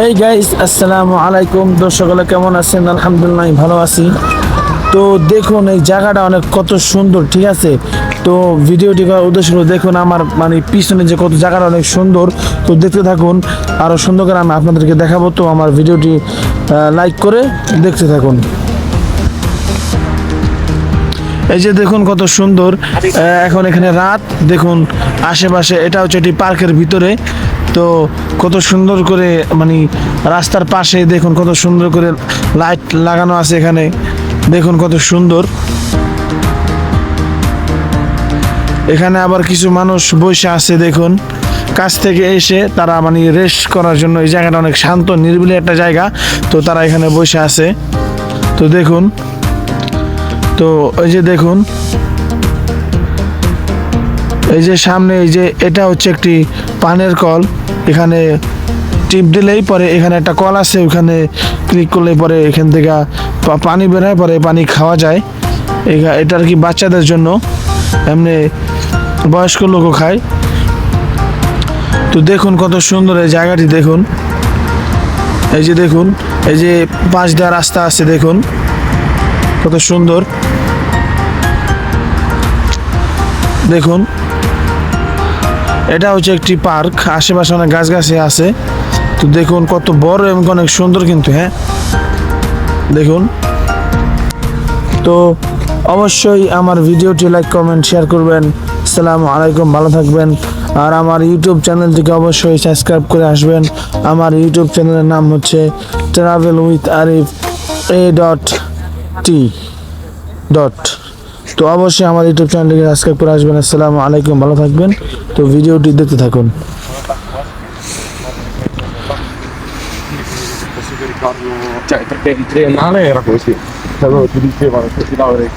Hey guys, আসসালামু আলাইকুম। দর্শকরা কেমন আছেন? আলহামদুলিল্লাহ আমি ভালো আছি। তো দেখুন এই জায়গাটা অনেক কত সুন্দর, ঠিক আছে? তো ভিডিওটি করার উদ্দেশ্য হলো দেখুন আমার পিছনে যে কত জায়গাটা অনেক সুন্দর। তো দেখতে থাকুন, আরও সুন্দর করে আমি আপনাদেরকে দেখাবো। তো আমার ভিডিওটি লাইক করে দেখতে থাকুন। এই যে দেখুন কত সুন্দর। এখন এখানে রাত, দেখুন আশেপাশে, এটা হচ্ছে একটি পার্কের ভিতরে। তো কত সুন্দর করে রাস্তার পাশে দেখুন কত সুন্দর করে লাইট লাগানো আছে এখানে। দেখুন কত সুন্দর। এখানে আবার কিছু মানুষ বসে আছে, দেখুন কাছ থেকে এসে তারা রেস্ট করার জন্য। এই জায়গাটা অনেক শান্ত নিরিবিলি একটা জায়গা, তো তারা এখানে বসে আছে। তো দেখুন, তো এই যে দেখুন, এই যে সামনে, এই যে এটা হচ্ছে একটি পানের কল। এখানে টিপ দিলেই পরে এখানে একটা কল আছে, ওখানে ক্লিক করলে পরে এখান থেকে পানি বেরোয়, পরে পানি খাওয়া যায়। এটা আর কি বাচ্চাদের জন্য, এমনি বয়স্ক লোকও খায়। তো দেখুন কত সুন্দর এই জায়গাটি। দেখুন এই যে দেখুন, এই যে পাশ দেওয়া রাস্তা আছে, দেখুন কত সুন্দর। দেখুন এটা হচ্ছে একটি পার্ক, আশেপাশে অনেক গাছগাছালি আছে। তো দেখুন কত বড় এবং অনেক সুন্দর কিন্তু, হ্যাঁ দেখুন। তো অবশ্যই আমার ভিডিওটি লাইক, কমেন্ট, শেয়ার করবেন। আসসালামু আলাইকুম, ভালো থাকবেন। আর আমার ইউটিউব চ্যানেলটিকে অবশ্যই সাবস্ক্রাইব করে আসবেন। আমার ইউটিউব চ্যানেলের নাম হচ্ছে ট্রাভেল উইথ আরিফ A.T. তো অবশ্যই আমার ইউটিউব চ্যানেলটিকে সাবস্ক্রাইব করে আসবেন। আসসালামু আলাইকুম, ভালো থাকবেন। তো ভিডিওটি দেখতে থাকুন। Cioè, perché il triennale era così, avevo ti dicevano che ti laureai